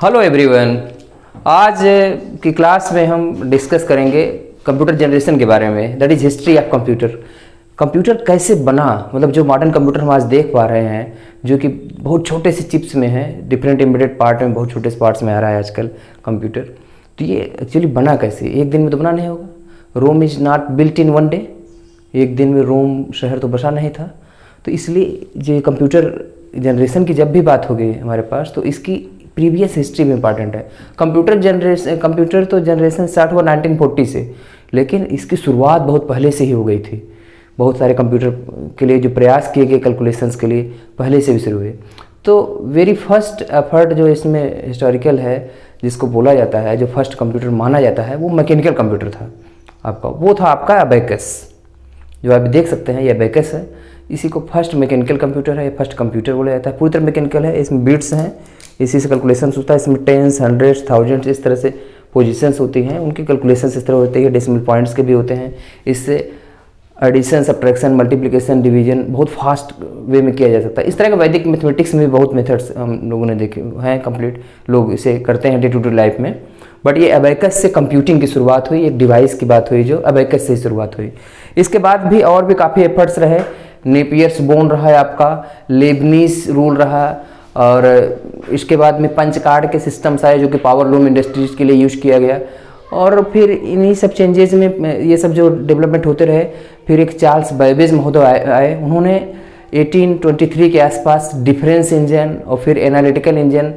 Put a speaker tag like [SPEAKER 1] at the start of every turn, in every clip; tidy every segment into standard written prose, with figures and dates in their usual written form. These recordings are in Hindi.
[SPEAKER 1] Hello everyone. आज की क्लास में हम डिस्कस करेंगे कंप्यूटर जनरेशन के बारे में, that is history of computer. Computer कैसे बना, मतलब जो मॉडर्न कंप्यूटर हम आज देख पा रहे हैं, जो कि बहुत छोटे से चिप्स में है, डिफरेंट एम्बेडेड पार्ट में, बहुत छोटे से पार्ट्स में आ रहा है आजकल कंप्यूटर। तो ये एक्चुअली बना कैसे? एक दिन में तो बना नहीं होगा। Rome is not built in one day. एक दिन में रोम शहर तो बसा नहीं था। तो इसलिए जो कंप्यूटर जनरेशन की जब भी बात होगी हमारे पास, तो इसकी प्रीवियस हिस्ट्री में इंपॉर्टेंट है। कंप्यूटर तो जनरेशन स्टार्ट हुआ 1940 से, लेकिन इसकी शुरुआत बहुत पहले से ही हो गई थी। बहुत सारे कंप्यूटर के लिए जो प्रयास किए गए कैलकुलेशंस के लिए पहले से भी शुरू हुए। तो वेरी फर्स्ट एफर्ट जो इसमें हिस्टोरिकल है, जिसको बोला जाता है, जो फर्स्ट कंप्यूटर माना जाता है, वो मैकेनिकल कंप्यूटर था आपका। वो था आपका अबेकस, जो आप देख सकते हैं, ये अबेकस है। इसी को फर्स्ट मैकेनिकल कंप्यूटर है, फर्स्ट कंप्यूटर बोला जाता है। पूरी तरह मैकेनिकल है, इसमें बिट्स हैं, इसी से कैलकुलेशंस होता है। इसमें टेंस, हंड्रेड्स, थाउजेंड्स इस तरह से पोजीशंस होती हैं, उनकी कैलकुलेशंस इस तरह होती है। डेसिमल पॉइंट्स के भी होते हैं। इससे एडिशन, सब्ट्रैक्शन, मल्टीप्लिकेशन, डिवीजन बहुत फास्ट वे में किया जा सकता है। इस तरह का वैदिक मैथमेटिक्स में भी बहुत मेथड्स हम लोगों ने देखे हैं, कंप्लीट लोग इसे करते हैं डे टू डे लाइफ में। बट ये अबेकस से कंप्यूटिंग की शुरुआत हुई, एक डिवाइस की बात हुई जो अबेकस से शुरुआत हुई। इसके बाद भी और भी काफ़ी एफर्ट्स रहे। नेपियर्स बोन रहा है आपका, लेबनीज रूल रहा, और इसके बाद में पंच कार्ड के सिस्टम्स आए जो कि पावर लूम इंडस्ट्रीज के लिए यूज़ किया गया। और फिर इन्हीं सब चेंजेस में ये सब जो डेवलपमेंट होते रहे, फिर एक चार्ल्स बेबेज महोदय आए। उन्होंने 1823 के आसपास डिफरेंस इंजन और फिर एनालिटिकल इंजन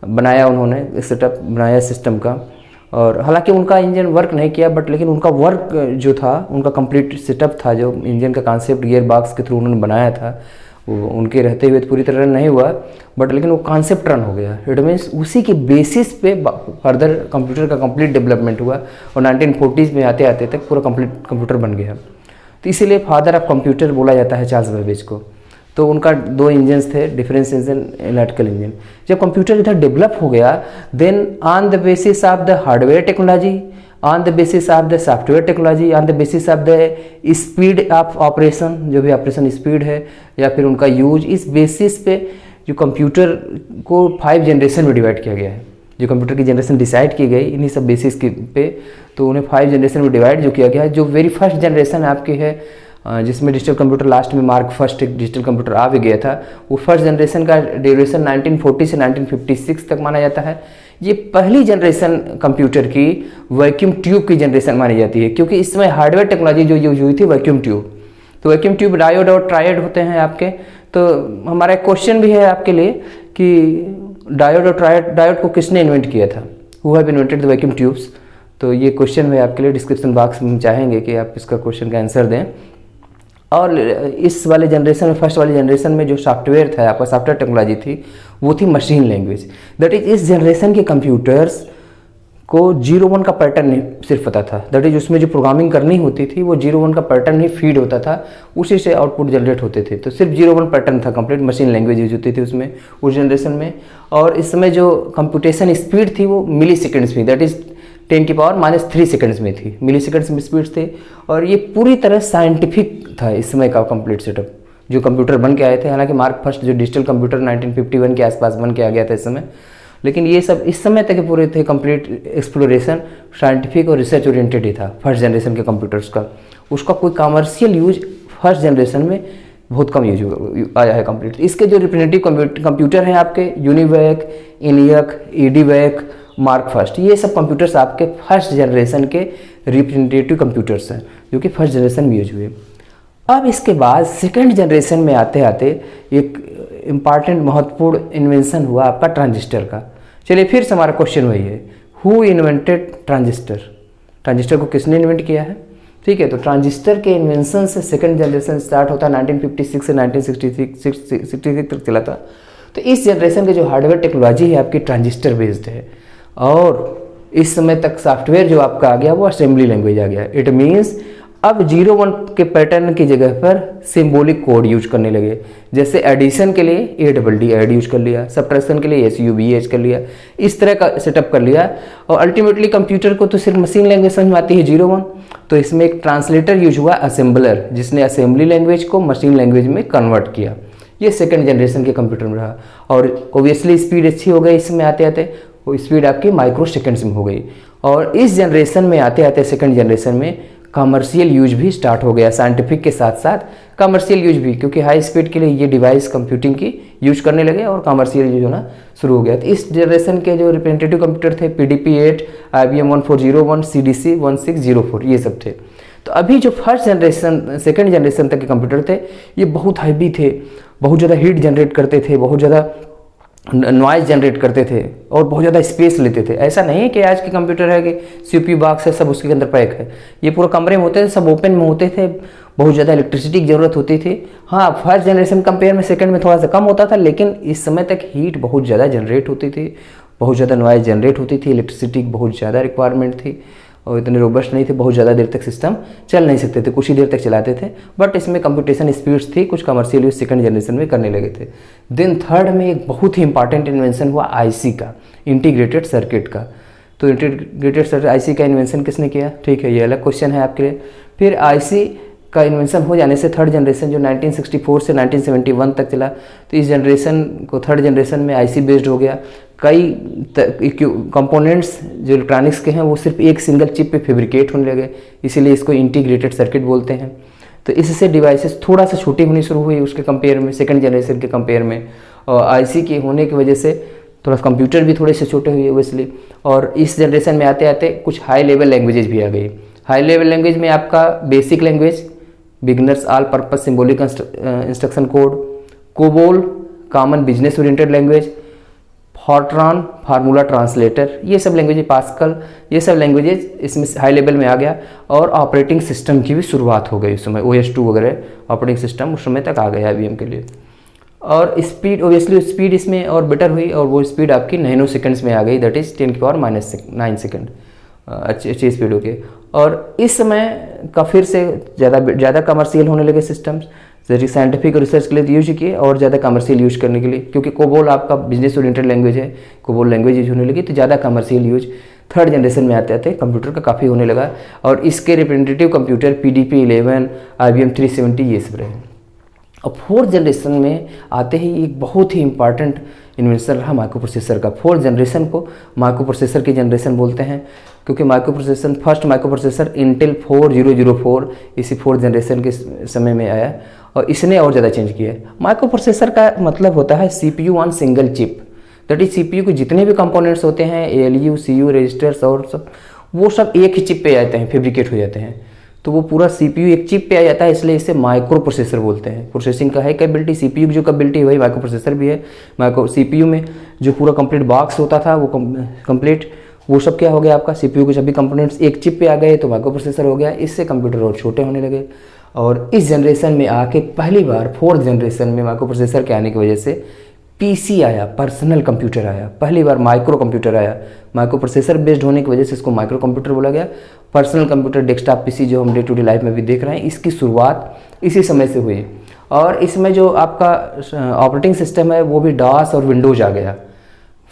[SPEAKER 1] बनाया, उन्होंने सेटअप बनाया सिस्टम का। और हालांकि उनका इंजन वर्क नहीं किया, बट लेकिन उनका वर्क जो था, उनका कंप्लीट सेटअप था, जो इंजन का कॉन्सेप्ट गियर बॉक्स के थ्रू उन्होंने बनाया था, वो उनके रहते हुए तो पूरी तरह रन नहीं हुआ, बट लेकिन वो कॉन्सेप्ट रन हो गया। इट मीन्स उसी के बेसिस पे फर्दर कंप्यूटर का कंप्लीट डेवलपमेंट हुआ, और 1940s में आते आते तक पूरा कंप्लीट कंप्यूटर बन गया। तो इसीलिए फादर ऑफ कंप्यूटर बोला जाता है चार्ल्स बेबेज को। तो उनका दो इंजन्स थे, डिफरेंस इंजन, एनालिटिकल इंजन। जब कंप्यूटर इधर डेवलप हो गया, then on the basis of the hardware technology, on the basis of the software technology, on the basis of the speed of operation, जो भी ऑपरेशन स्पीड है या फिर उनका यूज, इस बेसिस पे जो कंप्यूटर को 5 जनरेशन में डिवाइड किया गया है। जो कंप्यूटर की जनरेशन डिसाइड की गई इन्हीं सब बेसिस के पे, तो उन्हें 5 जनरेशन में डिवाइड जो किया गया है। जो वेरी फर्स्ट जनरेशन आपकी है, जिसमें डिजिटल कंप्यूटर लास्ट में मार्क फर्स्ट एक डिजिटल कंप्यूटर आ भी गया था, वो फर्स्ट जनरेशन का ड्यूरेशन 1940 से 1956 तक माना जाता है। ये पहली जनरेशन कंप्यूटर की वैक्यूम ट्यूब की जनरेशन मानी जाती है, क्योंकि इस समय हार्डवेयर टेक्नोलॉजी जो यूज हुई थी वैक्यूम ट्यूब। तो वैक्यूम ट्यूब डायोड और ट्रायड होते हैं आपके। तो हमारा एक क्वेश्चन भी है आपके लिए कि डायोड और डायोड को किसने इन्वेंट किया था? Who have invented the vacuum tubes? तो ये क्वेश्चन है आपके लिए, डिस्क्रिप्शन बॉक्स में चाहेंगे कि आप इसका क्वेश्चन का आंसर दें। और इस वाले जनरेशन में, फर्स्ट वाले जनरेशन में जो सॉफ्टवेयर था आपका, सॉफ्टवेयर टेक्नोलॉजी थी, वो थी मशीन लैंग्वेज। दैट इज इस जनरेशन के कंप्यूटर्स को 0-1 का पैटर्न नहीं सिर्फ पता था। दैट इज उसमें जो प्रोग्रामिंग करनी होती थी वो 0-1 का पैटर्न ही फीड होता था, उसी से आउटपुट जनरेट होते थे। तो सिर्फ 0-1 पैटर्न था, कंप्लीट मशीन लैंग्वेज यूज होती थी उसमें, उस जनरेशन में। और इस समय जो कंप्यूटेशन स्पीड थी वो मिली सेकेंड्स में, दैट इज 10⁻³ सेकंड्स में थी, मिली सेकंड्स में स्पीड थे। और ये पूरी तरह साइंटिफिक था इस समय का कंप्लीट सेटअप जो कंप्यूटर बन के आए थे। हालांकि मार्क फर्स्ट जो डिजिटल कंप्यूटर 1951 के आसपास बन के आ गया था इस समय, लेकिन ये सब इस समय तक पूरे थे कंप्लीट एक्सप्लोरेशन साइंटिफिक और रिसर्च ओरिएंटेड ही था फर्स्ट जनरेशन के कंप्यूटर्स का। उसका कोई कमर्शियल यूज फर्स्ट जनरेशन में बहुत कम यूज आया है कंप्लीट। इसके जो रिप्रेजेंटेटिव कंप्यूटर हैं आपके, यूनिवैक, इनियक, ईडीवैक, मार्क फर्स्ट, ये सब कंप्यूटर्स आपके फर्स्ट जनरेशन के रिप्रेजेंटेटिव कंप्यूटर्स हैं जो कि फर्स्ट जनरेशन में यूज हुए। अब इसके बाद सेकंड जनरेशन में आते आते एक इम्पॉर्टेंट महत्वपूर्ण इन्वेंशन हुआ आपका ट्रांजिस्टर का। चलिए फिर से हमारा क्वेश्चन वही है, हु इन्वेंटेड ट्रांजिस्टर? ट्रांजिस्टर को किसने इन्वेंट किया है? ठीक है, तो ट्रांजिस्टर के इन्वेंशन से सेकंड जनरेशन स्टार्ट होता है 1956 से 1966 तक चला था। तो इस जनरेशन के जो हार्डवेयर टेक्नोलॉजी है आपकी ट्रांजिस्टर बेस्ड है, और इस समय तक सॉफ्टवेयर जो आपका आ गया वो असेंबली लैंग्वेज आ गया। इट मीन्स अब 0-1 के पैटर्न की जगह पर सिंबॉलिक कोड यूज करने लगे। जैसे एडिशन के लिए ADD ऐड यूज कर लिया, सब्ट्रैक्शन के लिए SUBH कर लिया, इस तरह का सेटअप कर लिया। और अल्टीमेटली कंप्यूटर को तो सिर्फ मशीन लैंग्वेज समझ में आती है 0-1, तो इसमें एक ट्रांसलेटर यूज हुआ, असेंबलर, जिसने असेंबली लैंग्वेज को मशीन लैंग्वेज में कन्वर्ट किया। ये सेकंड जनरेशन के कंप्यूटर में रहा, और ओबियसली स्पीड अच्छी हो गई इसमें आते आते। वो स्पीड आपकी माइक्रो सेकेंड्स में हो गई। और इस जनरेशन में आते आते सेकंड जनरेशन में कमर्शियल यूज भी स्टार्ट हो गया, साइंटिफिक के साथ साथ कमर्शियल यूज भी, क्योंकि हाई स्पीड के लिए ये डिवाइस कंप्यूटिंग की यूज करने लगे और कमर्शियल यूज होना शुरू हो गया। तो इस जनरेशन के जो रिप्रेजेंटेटिव कंप्यूटर थे PDP-8, IBM 1401, CDC 1604, ये सब थे। तो अभी जो फर्स्ट जनरेशन सेकंड जनरेशन तक के कंप्यूटर थे ये बहुत हैवी थे, बहुत ज़्यादा हीट जनरेट करते थे, बहुत ज़्यादा नॉइज जनरेट करते थे और बहुत ज़्यादा स्पेस लेते थे। ऐसा नहीं है कि आज के कंप्यूटर है कि CPU बॉक्स है, सब उसके अंदर पैक है, ये पूरा कमरे में होते थे, सब ओपन में होते थे, बहुत ज़्यादा इलेक्ट्रिसिटी की ज़रूरत होती थी। हाँ, फर्स्ट जनरेशन कंपेयर में सेकंड में थोड़ा सा कम होता था, लेकिन इस समय तक हीट बहुत ज़्यादा जनरेट होती थी, बहुत ज़्यादा नॉइज जनरेट होती थी, इलेक्ट्रिसिटी की बहुत ज़्यादा रिक्वायरमेंट थी और इतने रोबस्ट नहीं थे, बहुत ज़्यादा देर तक सिस्टम चल नहीं सकते थे, कुछ ही देर तक चलाते थे। बट इसमें कंप्यूटेशन स्पीड्स थी, कुछ कमर्शियल यूज सेकंड जनरेशन में करने लगे थे। देन थर्ड में एक बहुत ही इंपॉर्टेंट इन्वेंशन हुआ IC का, इंटीग्रेटेड सर्किट का। तो इंटीग्रेटेड सर्किट IC का इन्वेंशन किसने किया? ठीक है, ये अलग क्वेश्चन है आपके लिए। फिर IC का इन्वेंशन हो जाने से थर्ड जनरेशन जो 1964 से 1971 तक चला, तो इस जनरेशन को थर्ड जनरेशन में IC बेस्ड हो गया। कई कंपोनेंट्स जो इलेक्ट्रॉनिक्स के हैं वो सिर्फ एक सिंगल चिप पे फैब्रिकेट होने लगे, इसीलिए इसको इंटीग्रेटेड सर्किट बोलते हैं। तो इससे डिवाइसेस थोड़ा सा छोटी होनी शुरू हुई उसके कंपेयर में, सेकंड जनरेशन के कंपेयर में। और IC के होने की वजह से थोड़ा कंप्यूटर भी थोड़े से छोटे हुए ओबियसली। और इस जनरेशन में आते आते कुछ हाई लेवल लैंग्वेजेस भी आ गई। हाई लेवल लैंग्वेज में आपका basic language, beginners all purpose symbolic instruction code, COBOL common business oriented language, FORTRAN formula translator, ये सब लैंग्वेज, पास्कल, ये सब लैंग्वेजेस इसमें हाई लेवल में आ गया। और ऑपरेटिंग सिस्टम की भी शुरुआत हो गई उस समय, OS2 वगैरह ऑपरेटिंग सिस्टम उस समय तक आ गया IBM के लिए। और स्पीड ओबियसली स्पीड इसमें और बेटर हुई और वो स्पीड आपकी नैनो सेकंड्स में आ गई, दैट इज़ 10⁻⁹ सेकंड, अच्छी स्पीड हो गई। और इस समय का फिर से ज़्यादा कमर्शियल होने लगे सिस्टम्स, जैसे साइंटिफिक रिसर्च के लिए यूज किए और ज़्यादा कमर्शियल यूज करने के लिए, क्योंकि कोबोल आपका बिजनेस ओरिएंटेड लैंग्वेज है, कोबोल लैंग्वेज यूज होने लगी, तो ज़्यादा कमर्शियल यूज थर्ड जनरेशन में आते आते कंप्यूटर का काफ़ी होने लगा। और इसके रिप्रेजेंटेटिव कंप्यूटर PDP-11, IBM 370 ये सब रहे। और फोर्थ जनरेशन में आते ही एक बहुत ही इंपॉर्टेंट इन्वेंशन रहा माइक्रो प्रोसेसर का। फोर्थ जनरेशन को माइक्रो प्रोसेसर की जनरेशन बोलते हैं, क्योंकि micro processor first micro processor Intel 4004 इसी फोर्थ जनरेशन के समय में आया और इसने और ज़्यादा चेंज किया। माइक्रो प्रोसेसर का मतलब होता है CPU on single chip, that is CPU के जितने भी कंपोनेंट्स होते हैं, ALU, CU, रजिस्टर्स और सब, वो सब एक ही चिप पे आ जाते हैं, फैब्रिकेट हो जाते हैं। तो वो पूरा CPU एक चिप पे आ जाता है, इसलिए इसे माइक्रो प्रोसेसर बोलते हैं। प्रोसेसिंग का है कैपेबिलिटी, CPU की जो कैपेबिलिटी है वही माइक्रो प्रोसेसर भी है। माइक्रो CPU में जो पूरा कंप्लीट बॉक्स होता था वो कंप्लीट, वो सब क्या हो गया आपका, CPU के सभी कंपोनेंट्स एक चिप पे आ गए तो माइक्रो प्रोसेसर हो गया। इससे कंप्यूटर और छोटे होने लगे। और इस जनरेशन में आके पहली बार फोर्थ जनरेशन में माइक्रो प्रोसेसर के आने की वजह से PC आया, पर्सनल कंप्यूटर आया, पहली बार माइक्रो कंप्यूटर आया। माइक्रो प्रोसेसर बेस्ड होने की वजह से इसको माइक्रो कंप्यूटर बोला गया। पर्सनल कंप्यूटर, डेस्कटॉप PC जो हम डे टू डे लाइफ में भी देख रहे हैं, इसकी शुरुआत इसी समय से हुई। और इसमें जो आपका ऑपरेटिंग सिस्टम है वो भी DOS और विंडोज़ आ गया।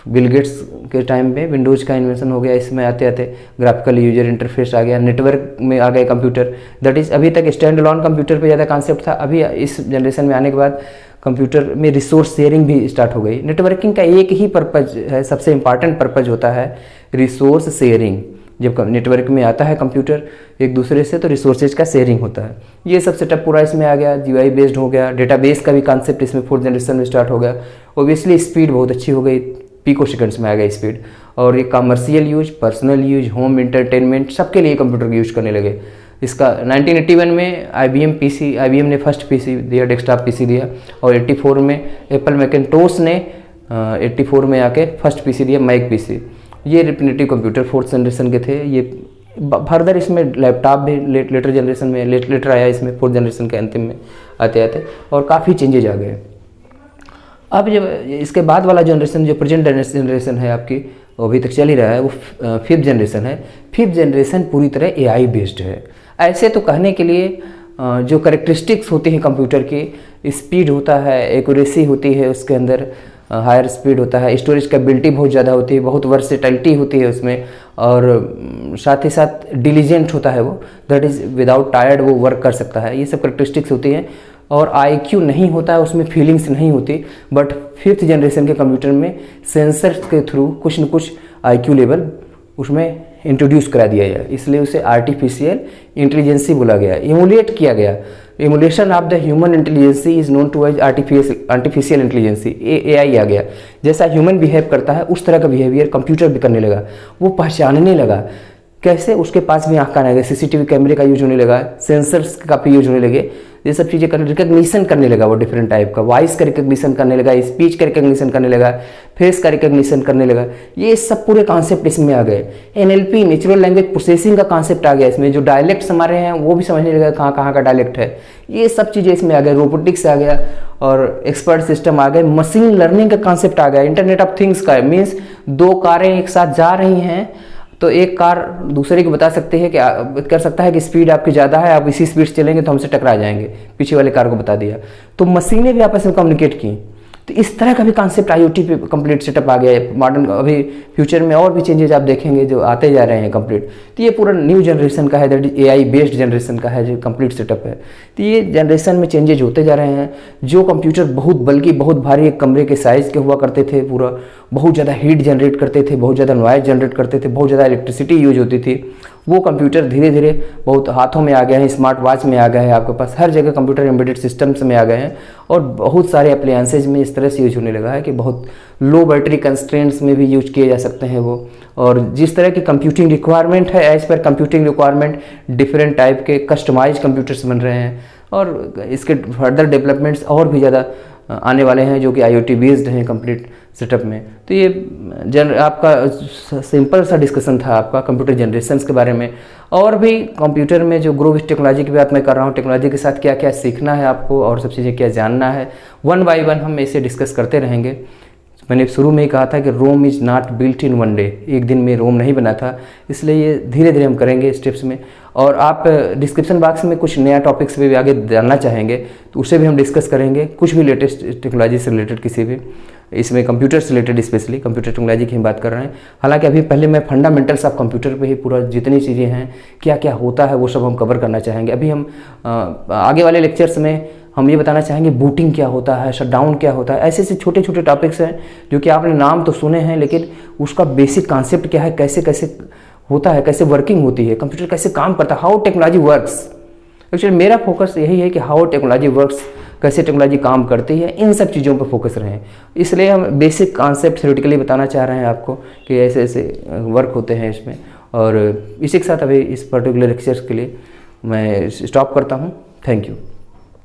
[SPEAKER 1] बिल गेट्स के टाइम पे विंडोज़ का इन्वेंशन हो गया। इसमें आते आते ग्राफिकल यूजर इंटरफेस आ गया, नेटवर्क में आ गए कंप्यूटर, दैट इज़ अभी तक स्टैंड अलोन कंप्यूटर पे ज़्यादा कॉन्सेप्ट था। अभी इस जनरेशन में आने के बाद कंप्यूटर में रिसोर्स शेयरिंग भी स्टार्ट हो गई। नेटवर्किंग का एक ही पर्पज है, सबसे इंपॉर्टेंट पर्पज होता है रिसोर्स शेयरिंग। जब नेटवर्क में आता है कंप्यूटर एक दूसरे से तो रिसोर्सेज का शेयरिंग होता है। ये सब सेटअप पूरा इसमें आ गया, GUI बेस्ड हो गया। डेटाबेस का भी कॉन्सेप्ट इसमें फोर्थ जनरेशन में स्टार्ट हो गया। ओबियसली स्पीड बहुत अच्छी हो गई, पिको सेकंड्स में आ गया स्पीड। और ये commercial use, personal use, home entertainment सबके लिए कंप्यूटर यूज करने लगे। इसका 1981 में IBM ने फर्स्ट PC दिया, डेस्कटॉप PC दिया। और 84 में एप्पल मैकिन्टोश ने 84 में आके फर्स्ट PC दिया, मैक PC। ये रिप्रेजेंटेटिव कंप्यूटर फोर्थ जनरेशन के थे। ये फर्दर इसमें लैपटॉप भी लेटर जनरेशन में लेटर आया, इसमें फोर्थ जनरेशन के अंतिम में आते आते, और काफ़ी चेंजेज आ गए। अब जब इसके बाद वाला जनरेशन जो प्रेजेंट जनरेशन है आपकी, वो अभी तक चल ही रहा है, वो फिफ्थ जनरेशन है। फिफ्थ जनरेशन पूरी तरह AI बेस्ड है। ऐसे तो कहने के लिए जो करेक्टरिस्टिक्स होती हैं कंप्यूटर की, स्पीड होता है, एक्यूरेसी होती है उसके अंदर, हायर स्पीड होता है, स्टोरेज कैपेबिलिटी बहुत ज़्यादा होती है, बहुत वर्सेटिलिटी होती है उसमें, और साथ ही साथ डिलीजेंट होता है वो, दैट इज़ विदाउट टायर्ड वो वर्क कर सकता है। ये सब करेक्टरिस्टिक्स होती हैं। और IQ नहीं होता है, उसमें फीलिंग्स नहीं होती, बट 5th जनरेशन के कंप्यूटर में सेंसर्स के थ्रू कुछ न कुछ IQ लेवल उसमें इंट्रोड्यूस करा दिया गया, इसलिए उसे आर्टिफिशियल इंटेलिजेंसी बोला गया, इमुलेट किया गया। Emulation of the human intelligence is known to as artificial intelligence, AI आ गया। जैसा ह्यूमन बिहेव करता है उस तरह का बिहेवियर कंप्यूटर भी करने लगा, वो पहचानने लगा। कैसे? उसके पास भी आँख आने लगा, CCTV कैमरे का यूज होने लगा, सेंसर्स का भी यूज होने लगे, ये सब चीज़ें करने, रिकग्निशन करने लगा वो डिफरेंट टाइप का, वॉइस का रिकग्निशन करने लगा, स्पीच का रिकग्निशन करने लगा, फेस का रिकग्निशन करने लगा। ये सब पूरे कॉन्सेप्ट इसमें आ गए। NLP नेचुरल लैंग्वेज प्रोसेसिंग का कॉन्सेप्ट आ गया इसमें, जो डायलेक्ट्स हमारे हैं वो भी समझने लगा कहाँ कहाँ का डायलेक्ट है, ये सब चीज़ें इसमें आ गए। रोबोटिक्स आ गया और एक्सपर्ट सिस्टम आ गए, मशीन लर्निंग का कॉन्सेप्ट आ गया, इंटरनेट ऑफ थिंग्स का, मीन्स 2 कारें एक साथ जा रही हैं तो एक कार दूसरे को बता सकती है कि कर सकता है कि स्पीड आपकी ज़्यादा है, आप इसी स्पीड से चलेंगे तो हमसे टकरा जाएंगे, पीछे वाले कार को बता दिया। तो मशीनें भी आपस में कम्युनिकेट की। तो इस तरह का भी कॉन्सेप्ट IoT पे कंप्लीट सेटअप आ गया है। मॉडर्न अभी फ्यूचर में और भी चेंजेस आप देखेंगे जो आते जा रहे हैं कंप्लीट। तो ये पूरा न्यू जनरेशन का है, that is AI based generation का है जो कंप्लीट सेटअप है। तो ये जनरेशन में चेंजेज होते जा रहे हैं। जो कंप्यूटर बहुत बल्कि बहुत भारी एक कमरे के साइज़ के हुआ करते थे, पूरा बहुत ज़्यादा हीट जनरेट करते थे, बहुत ज़्यादा नॉइज जनरेट करते थे, बहुत ज़्यादा इलेक्ट्रिसिटी यूज होती थी, वो कंप्यूटर धीरे धीरे बहुत हाथों में आ गए हैं, स्मार्ट वॉच में आ गए हैं, आपके पास हर जगह कंप्यूटर एम्बेडेड सिस्टम्स में आ गए हैं और बहुत सारे अप्लायंसेज में इस तरह से यूज होने लगा है कि बहुत लो बैटरी कंस्ट्रेंट्स में भी यूज किए जा सकते हैं वो। और जिस तरह की कंप्यूटिंग रिक्वायरमेंट है, as per computing requirement different type के कस्टमाइज कंप्यूटर्स बन रहे हैं और इसके फर्दर डेवलपमेंट्स और भी ज़्यादा आने वाले हैं जो कि IoT बेस्ड हैं कंप्लीट सेटअप में। तो ये आपका सिंपल सा डिस्कशन था आपका कंप्यूटर जनरेशन्स के बारे में। और भी कंप्यूटर में जो ग्रो विथ टेक्नोलॉजी की बात मैं कर रहा हूँ, टेक्नोलॉजी के साथ क्या क्या सीखना है आपको और सब चीज़ें क्या जानना है, 1 by 1 हम इसे डिस्कस करते रहेंगे। मैंने शुरू में ही कहा था कि Rome is not built in 1 day, एक दिन में रोम नहीं बना था, इसलिए ये धीरे धीरे हम करेंगे स्टेप्स में। और आप डिस्क्रिप्शन बॉक्स में कुछ नया टॉपिक्स पे भी आगे जानना चाहेंगे तो उसे भी हम डिस्कस करेंगे, कुछ भी लेटेस्ट टेक्नोलॉजी से रिलेटेड, किसी भी इसमें कंप्यूटर से रिलेटेड, स्पेशली कंप्यूटर टेक्नोलॉजी की हम बात कर रहे हैं। हालांकि अभी पहले मैं फंडामेंटल्स ऑफ कंप्यूटर पे ही पूरा जितनी चीज़ें हैं, क्या क्या होता है, वो सब हम कवर करना चाहेंगे। अभी हम आगे वाले लेक्चर्स में हम ये बताना चाहेंगे बूटिंग क्या होता है, शटडाउन क्या होता है, ऐसे ऐसे छोटे छोटे टॉपिक्स हैं जो कि आपने नाम तो सुने हैं लेकिन उसका बेसिक कॉन्सेप्ट क्या है, कैसे कैसे होता है, कैसे वर्किंग होती है, कंप्यूटर कैसे काम करता है, हाउ टेक्नोलॉजी वर्क्स। एक्चुअली मेरा फोकस यही है कि हाउ टेक्नोलॉजी वर्क्स, कैसे टेक्नोलॉजी काम करती है, इन सब चीज़ों पर फोकस रहें। इसलिए हम बेसिक कॉन्सेप्ट थ्योरेटिकली बताना चाह रहे हैं आपको कि ऐसे ऐसे वर्क होते हैं इसमें। और इसी के साथ अभी इस पर्टिकुलर लेक्चर्स के लिए मैं स्टॉप करता हूँ। Thank you.